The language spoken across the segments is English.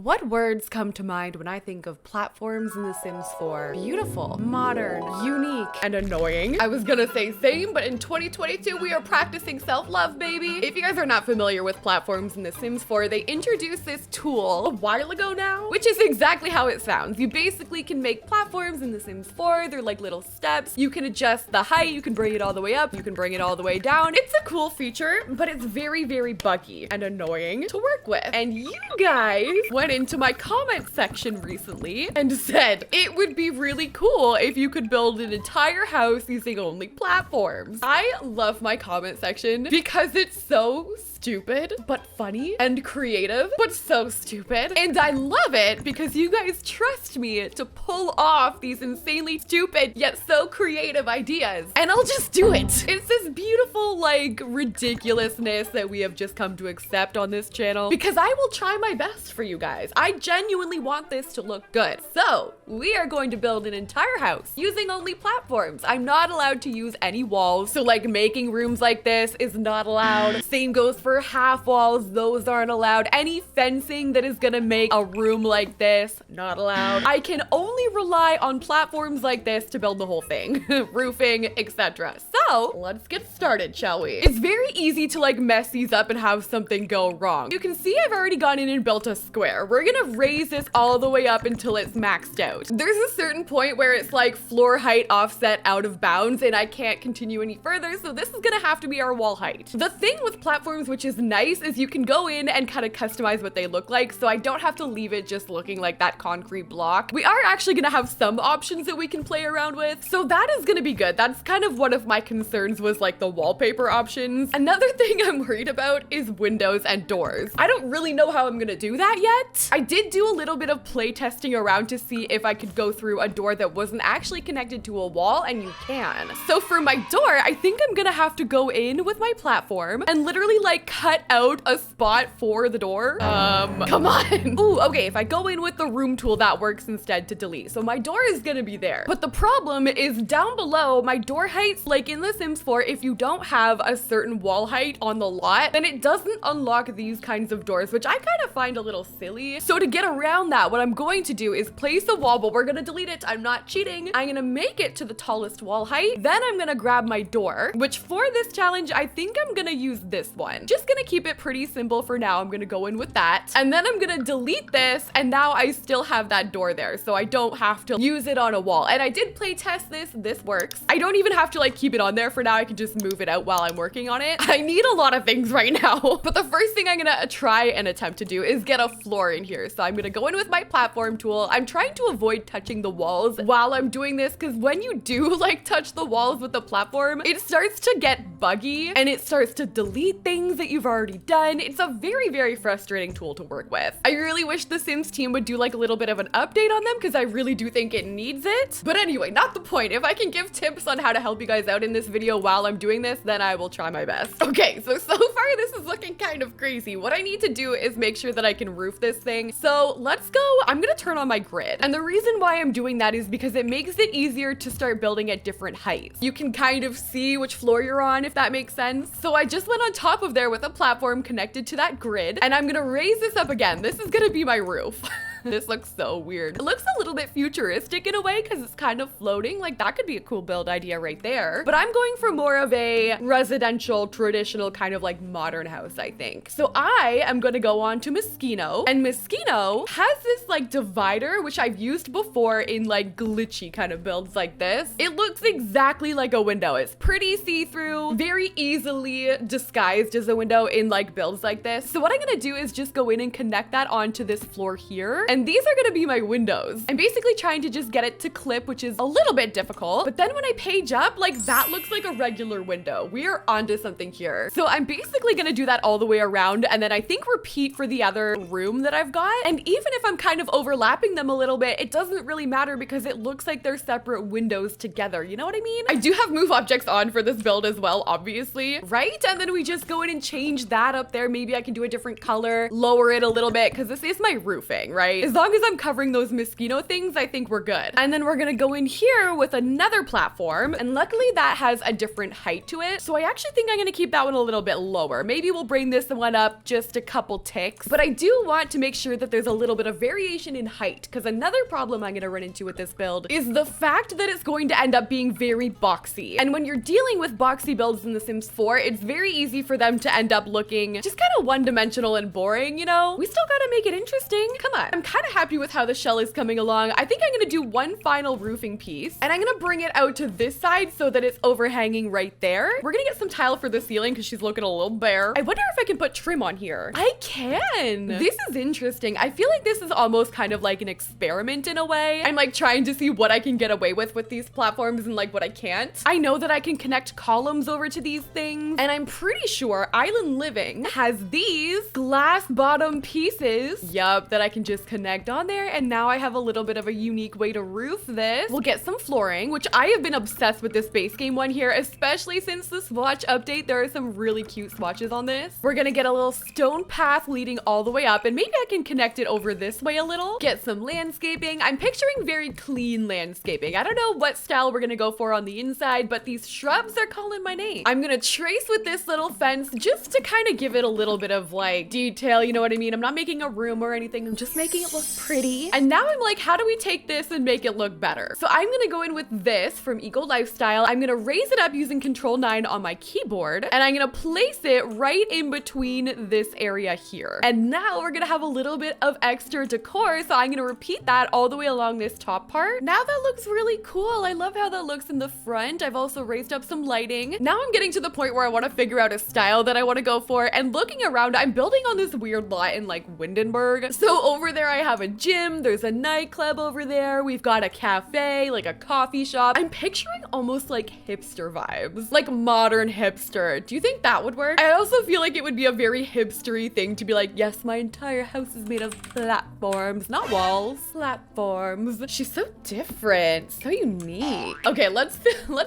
What words come to mind when I think of platforms in The Sims 4? Beautiful, modern, unique, and annoying. I was gonna say same, but in 2022, we are practicing self-love, baby. If you guys are not familiar with platforms in The Sims 4, they introduced this tool a while ago now, which is exactly how it sounds. You basically can make platforms in The Sims 4. They're like little steps. You can adjust the height, you can bring it all the way up, you can bring it all the way down. It's a cool feature, but it's very, very buggy and annoying to work with. And you guys went into my comment section recently and said it would be really cool if you could build an entire house using only platforms. I love my comment section because it's so stupid but funny and creative but so stupid, and I love it because you guys trust me to pull off these insanely stupid yet so creative ideas, and I'll just do it. It's this beautiful like ridiculousness that we have just come to accept on this channel because I will try my best for you guys. I genuinely want this to look good. So we are going to build an entire house using only platforms. I'm not allowed to use any walls, so like making rooms like this is not allowed. Same goes for half walls, those aren't allowed. Any fencing that is gonna make a room like this, not allowed. I can only rely on platforms like this to build the whole thing. Roofing, etc. So let's get started, shall we? It's very easy to like mess these up and have something go wrong. You can see I've already gone in and built a square. We're gonna raise this all the way up until it's maxed out. There's a certain point where it's like floor height offset out of bounds and I can't continue any further, so this is gonna have to be our wall height. The thing with platforms which is nice is you can go in and kind of customize what they look like, so I don't have to leave it just looking like that concrete block. We are actually gonna have some options that we can play around with, so that is gonna be good. That's kind of one of my concerns was like the wallpaper options. Another thing I'm worried about is windows and doors. I don't really know how I'm gonna do that yet. I did do a little bit of play testing around to see if I could go through a door that wasn't actually connected to a wall, and you can. So for my door, I think I'm gonna have to go in with my platform and literally like cut out a spot for the door. Come on. Ooh, okay, if I go in with the room tool, that works instead to delete. So my door is gonna be there. But the problem is down below, my door heights, like in The Sims 4, if you don't have a certain wall height on the lot, then it doesn't unlock these kinds of doors, which I kind of find a little silly. So to get around that, what I'm going to do is place a wall, but we're gonna delete it. I'm not cheating. I'm gonna make it to the tallest wall height. Then I'm gonna grab my door, which for this challenge, I think I'm gonna use this one. Just gonna keep it pretty simple for now. I'm gonna go in with that. And then I'm gonna delete this, and now I still have that door there, so I don't have to use it on a wall. And I did play test this. This works. I don't even have to like keep it on there for now. I can just move it out while I'm working on it. I need a lot of things right now. But the first thing I'm gonna try and attempt to do is get a floor in here. So I'm gonna go in with my platform tool. I'm trying to avoid touching the walls while I'm doing this, because when you do like touch the walls with the platform, it starts to get buggy and it starts to delete things that you've already done. It's a very, very frustrating tool to work with. I really wish the Sims team would do like a little bit of an update on them because I really do think it needs it. But anyway, not the point. If I can give tips on how to help you guys out in this video while I'm doing this, then I will try my best. Okay, so far this is looking kind of crazy. What I need to do is make sure that I can roof this thing. So let's go. I'm gonna turn on my grid. And the reason why I'm doing that is because it makes it easier to start building at different heights. You can kind of see which floor you're on, if that makes sense. So I just went on top of there with a platform connected to that grid, and I'm gonna raise this up again. This is gonna be my roof. This looks so weird. It looks a little bit futuristic in a way because it's kind of floating. Like that could be a cool build idea right there. But I'm going for more of a residential, traditional kind of like modern house, I think. So I am going to go on to Moschino, and Moschino has this like divider, which I've used before in like glitchy kind of builds like this. It looks exactly like a window. It's pretty see-through, very easily disguised as a window in like builds like this. So what I'm going to do is just go in and connect that onto this floor here. And these are gonna be my windows. I'm basically trying to just get it to clip, which is a little bit difficult. But then when I page up, like that looks like a regular window. We are onto something here. So I'm basically gonna do that all the way around, and then I think repeat for the other room that I've got. And even if I'm kind of overlapping them a little bit, it doesn't really matter because it looks like they're separate windows together. You know what I mean? I do have move objects on for this build as well, obviously, right? And then we just go in and change that up there. Maybe I can do a different color, lower it a little bit, because this is my roofing, right? right. As long as I'm covering those mosquito things, I think we're good. And then we're gonna go in here with another platform, and luckily that has a different height to it. So I actually think I'm gonna keep that one a little bit lower. Maybe we'll bring this one up just a couple ticks, but I do want to make sure that there's a little bit of variation in height, because another problem I'm gonna run into with this build is the fact that it's going to end up being very boxy. And when you're dealing with boxy builds in The Sims 4, it's very easy for them to end up looking just kind of one-dimensional and boring, you know? We still gotta make it interesting. Come on. I'm kind of happy with how the shell is coming along. I think I'm gonna do one final roofing piece, and I'm gonna bring it out to this side so that it's overhanging right there. We're gonna get some tile for the ceiling because she's looking a little bare. I wonder if I can put trim on here. I can. This is interesting. I feel like this is almost kind of like an experiment in a way. I'm like trying to see what I can get away with these platforms and like what I can't. I know that I can connect columns over to these things, and I'm pretty sure Island Living has these glass bottom pieces, yup, that I can just connect on there, and now I have a little bit of a unique way to roof this. We'll get some flooring, which I have been obsessed with this base game one here, especially since the swatch update. There are some really cute swatches on this. We're gonna get a little stone path leading all the way up, and maybe I can connect it over this way a little. Get some landscaping. I'm picturing very clean landscaping. I don't know what style we're gonna go for on the inside, but these shrubs are calling my name. I'm gonna trace with this little fence just to kind of give it a little bit of like detail, you know what I mean? I'm not making a room or anything. I'm just making it look pretty. And now I'm like, how do we take this and make it look better? So I'm gonna go in with this from Eco Lifestyle. I'm gonna raise it up using Control 9 on my keyboard, and I'm gonna place it right in between this area here. And now we're gonna have a little bit of extra decor, so I'm gonna repeat that all the way along this top part. Now that looks really cool. I love how that looks in the front. I've also raised up some lighting. Now I'm getting to the point where I want to figure out a style that I want to go for, and looking around, I'm building on this weird lot in like Windenburg. So over there I have a gym, there's a nightclub over there, we've got a cafe, like a coffee shop. I'm picturing almost like hipster vibes, like modern hipster. Do you think that would work? I also feel like it would be a very hipstery thing to be like, yes, my entire house is made of platforms, not walls, platforms. She's so different, so unique. Okay, let's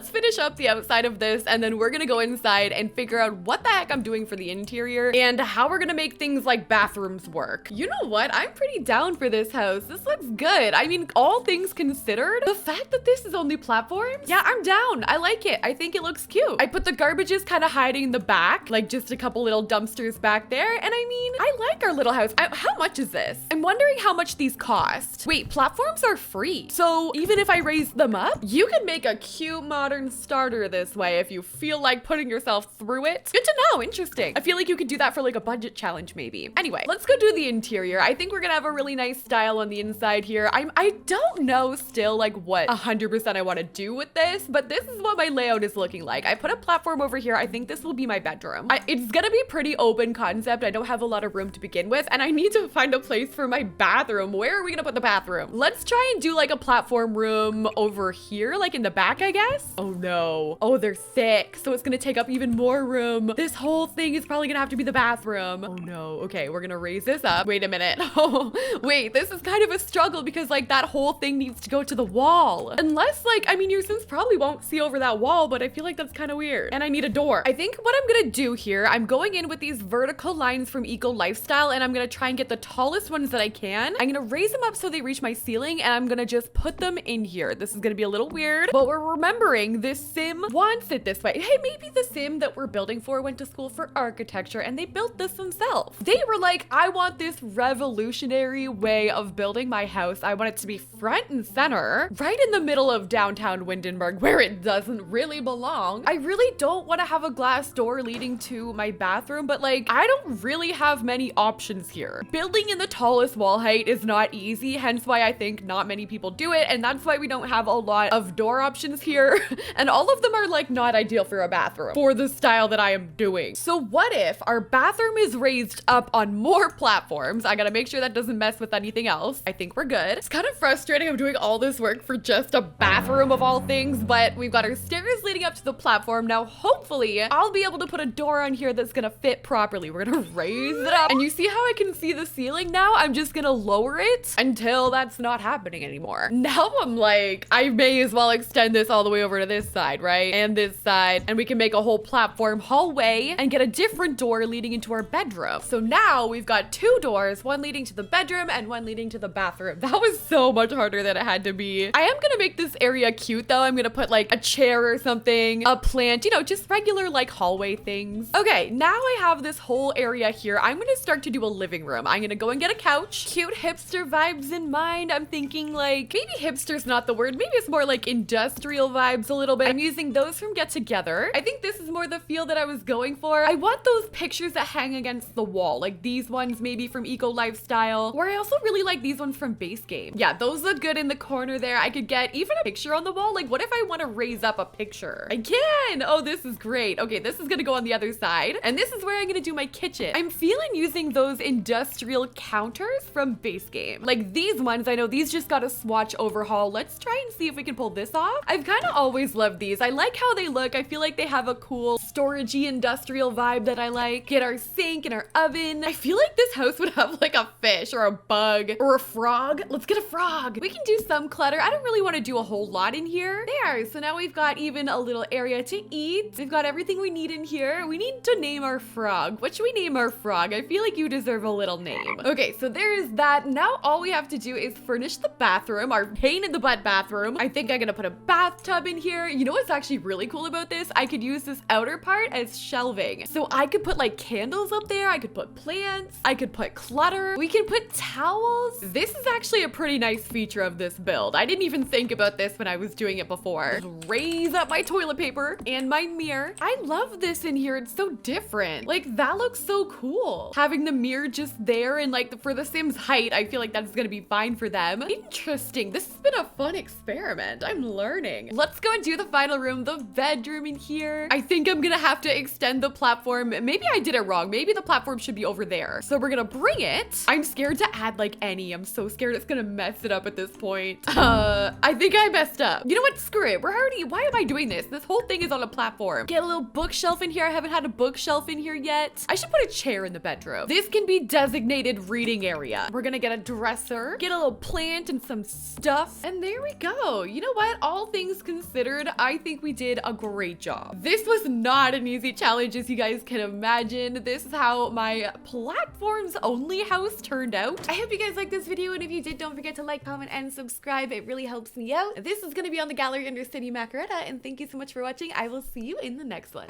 finish up the outside of this, and then we're gonna go inside and figure out what the heck I'm doing for the interior and how we're gonna make things like bathrooms work. You know what? I'm pretty down for this house. This looks good. I mean, all things considered, the fact that this is only platforms, yeah, I'm down. I like it. I think it looks cute. I put the garbages kind of hiding in the back, like just a couple little dumpsters back there, and I mean, I like our little house. How much is this? I'm wondering how much these cost. Wait, platforms are free. So even if I raise them up, you can make a cute modern starter this way if you feel like putting yourself through it. Good to know. Interesting. I feel like you could do that for like a budget challenge maybe. Anyway, let's go do the interior. I think we're gonna have a really nice style on the inside here. I don't know still like what 100% I want to do with this, but this is what my layout is looking like. I put a platform over here. I think this will be my bedroom. It's gonna be pretty open concept. I don't have a lot of room to begin with, and I need to find a place for my bathroom. Where are we gonna put the bathroom? Let's try and do like a platform room over here, like in the back, I guess. Oh no. Oh, they're thick, so it's gonna take up even more room. This whole thing is probably gonna have to be the bathroom. Oh no. Okay, we're gonna raise this up. Wait a minute. Oh, wait, this is kind of a struggle because like that whole thing needs to go to the wall. Unless like, I mean, your Sims probably won't see over that wall, but I feel like that's kind of weird. And I need a door. I think what I'm gonna do here, I'm going in with these vertical lines from Eco Lifestyle, and I'm gonna try and get the tallest ones that I can. I'm gonna raise them up so they reach my ceiling, and I'm gonna just put them in here. This is gonna be a little weird, but we're remembering this Sim wants it this way. Hey, maybe the Sim that we're building for went to school for architecture and they built this themselves. They were like, I want this revolutionary way of building my house. I want it to be front and center, right in the middle of downtown Windenburg, where it doesn't really belong. I really don't want to have a glass door leading to my bathroom, but like, I don't really have many options here. Building in the tallest wall height is not easy, hence why I think not many people do it, and that's why we don't have a lot of door options here. And all of them are like not ideal for a bathroom for the style that I am doing. So what if our bathroom is raised up on more platforms? I gotta make sure that doesn't mess with anything else. I think we're good. It's kind of frustrating. I'm doing all this work for just a bathroom of all things, but we've got our stairs leading up to the platform. Now, hopefully I'll be able to put a door on here that's gonna fit properly. We're gonna raise it up, and you see how I can see the ceiling now? I'm just gonna lower it until that's not happening anymore. Now I'm like, I may as well extend this all the way over to this side, right? And this side, and we can make a whole platform hallway and get a different door leading into our bedroom. So now we've got two doors, one leading to the bedroom bedroom and one leading to the bathroom. That was so much harder than it had to be. I am gonna make this area cute though. I'm gonna put like a chair or something, a plant, you know, just regular like hallway things. Okay, now I have this whole area here. I'm gonna start to do a living room. I'm gonna go and get a couch. Cute hipster vibes in mind. I'm thinking like, maybe hipster's not the word. Maybe it's more like industrial vibes a little bit. I'm using those from Get Together. I think this is more the feel that I was going for. I want those pictures that hang against the wall, like these ones maybe from Eco Lifestyle, or I also really like these ones from Base Game. Yeah, those look good in the corner there. I could get even a picture on the wall. Like what if I want to raise up a picture? I can. Oh, this is great. Okay, this is gonna go on the other side, and this is where I'm gonna do my kitchen. I'm feeling using those industrial counters from Base Game. Like these ones, I know these just got a swatch overhaul. Let's try and see if we can pull this off. I've kind of always loved these. I like how they look. I feel like they have a cool storagey industrial vibe that I like. Get our sink and our oven. I feel like this house would have like a fish or a bug or a frog. Let's get a frog. We can do some clutter. I don't really want to do a whole lot in here. There, so now we've got even a little area to eat. We've got everything we need in here. We need to name our frog. What should we name our frog? I feel like you deserve a little name. Okay, so there is that. Now all we have to do is furnish the bathroom, our pain in the butt bathroom. I think I'm gonna put a bathtub in here. You know what's actually really cool about this? I could use this outer part as shelving. So I could put like candles up there. I could put plants. I could put clutter. We can put towels. This is actually a pretty nice feature of this build. I didn't even think about this when I was doing it before. Just raise up my toilet paper and my mirror. I love this in here. It's so different. Like that looks so cool. Having the mirror just there and like for the Sims height, I feel like that's gonna be fine for them. Interesting. This has been a fun experiment. I'm learning. Let's go and do the final room, the bedroom in here. I think I'm gonna have to extend the platform. Maybe I did it wrong. Maybe the platform should be over there. So we're gonna bring it. I'm scared to add like any. I'm so scared it's gonna mess it up at this point. I think I messed up. You know what? Screw it. We're already, why am I doing this? This whole thing is on a platform. Get a little bookshelf in here. I haven't had a bookshelf in here yet. I should put a chair in the bedroom. This can be designated reading area. We're gonna get a dresser, get a little plant and some stuff. And there we go. You know what? All things considered, I think we did a great job. This was not an easy challenge, as you guys can imagine. This is how my platforms only house turned out. I hope you guys liked this video, and if you did, don't forget to like, comment, and subscribe. It really helps me out. This is gonna be on the gallery under Sydneymacoretta, and thank you so much for watching. I will see you in the next one.